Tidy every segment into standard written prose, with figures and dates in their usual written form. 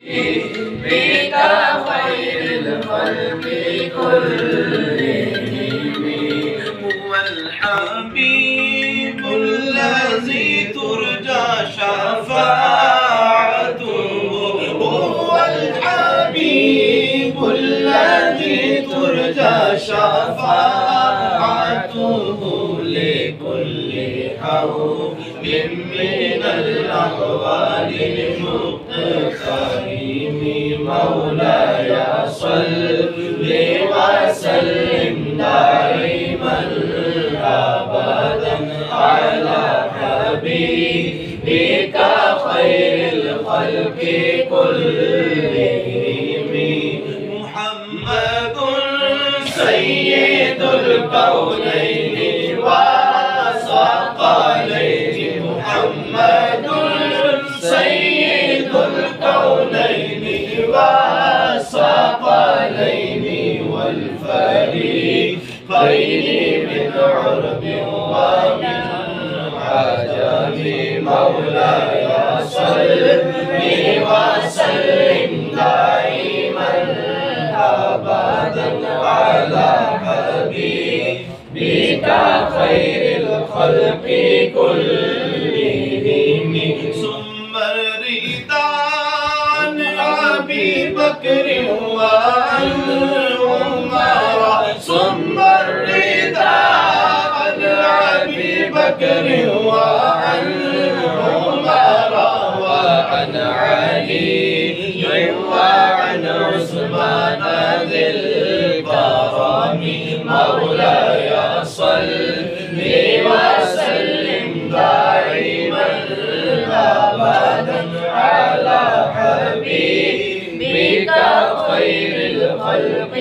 بك خير الخلق كلهم هو الحبيب الذي ترجى شفاعته هو الحبيب الذي ترجى شفاعته لكل حول من الأحوال المقتحم مولاي صل وسلم دائما أبدا على حبيبك خير الخلق كلهم محمد سيد الكونين والثقلين محمد سيد الكونين والثقلين والفريقين من عرب ومن عجم مولاي صل وسلم دائما أبدا على حبيبك خير الخلق كلهم ثم الرضا عن أبي بكر وعن عمر ثم الرضا عن أبي بكر وعن عمر وعن علي وعن عثمان ذي الكرم مولاي صل وسلم دائما أبدا على حبيبك خير الخلق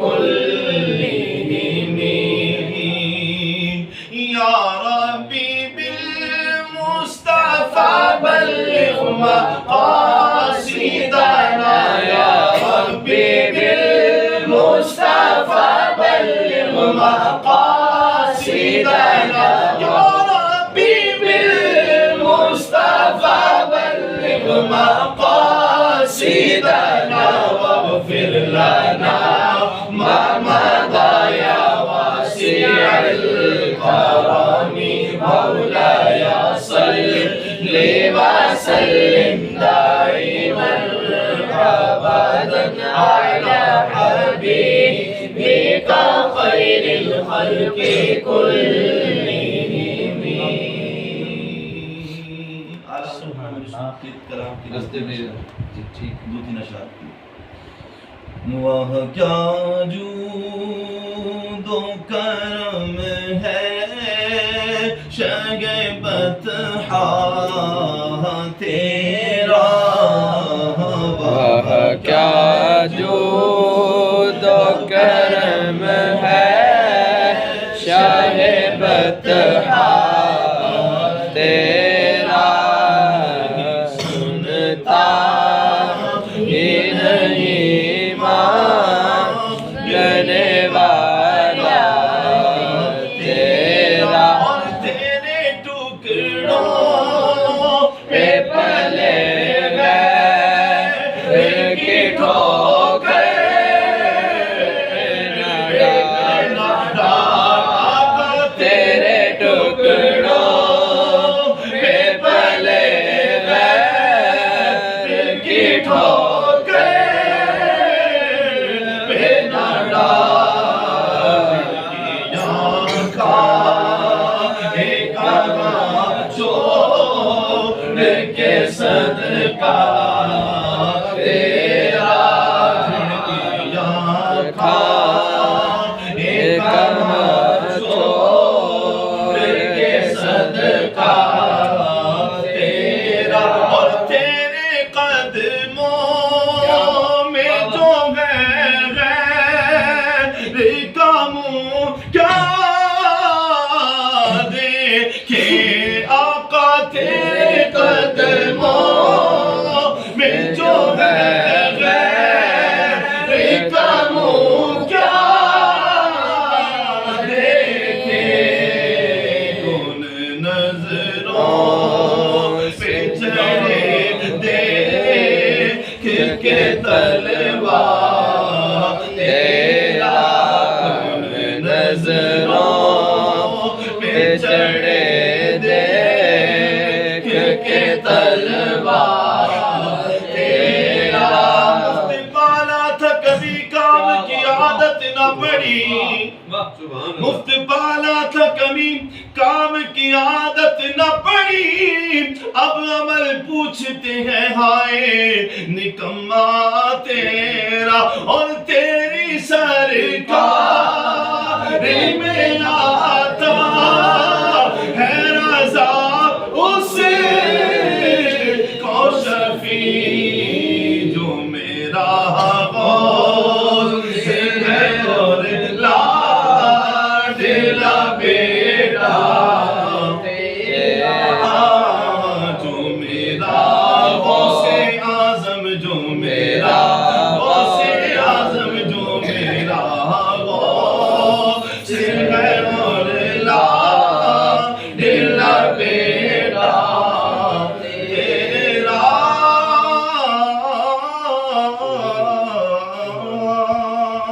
كلهم يا ربي بالمصطفى بلغ مقاصدنا يا ربي بالمصطفى بلغ مقاصدنا يا ربي بالمصطفى بلغ مقاصدنا واغفر لنا ما مضى يا واسع الكرم مولاي صل وسلم دائما أبدا على حبيبك خير الخلق كلهم وہ کیا جود و کرم ہے شہ بطحا تیرا وہ کیا جود و کرم ہے شاہ بطحا تیرا سنتا ہی نہیں مانگنے والا تیرا اور تیرے ٹکڑوں پہ پلے گئے کی ٹھوکر نہ ڈال تیرے ٹکڑوں پہ پلے گئے کی ٹھوکر پہ نہ ڈال ایک چھوڑ کے صدقہ تیرا کھا ایک چھوڑ کے صدقہ تیرا اور تیرے قدموں میں جو ہے غیر کا منہ کیا دیکھے آقا تیرے قدموں میں جو ہے غیر کا منہ کیا دیکھے کون نظروں پہ چڑھے دیکھ کے طلبہ تیرا نظروں پہ چڑھے دیکھ کے طلبہ تیرا مفت پالا تھا کبھی کام کی عادت نہ پڑی مفت پالا تھا کبھی کام کی عادت نہ پڑی اب عمل پوچھتے ہیں ہائے نکما تیرا اور تیری سرکار میں آتا ہے رضا اس کو شفیع جو میرا غوث ہے اور لاڈلا بیٹا جو میرا غوث اعظم جو میرا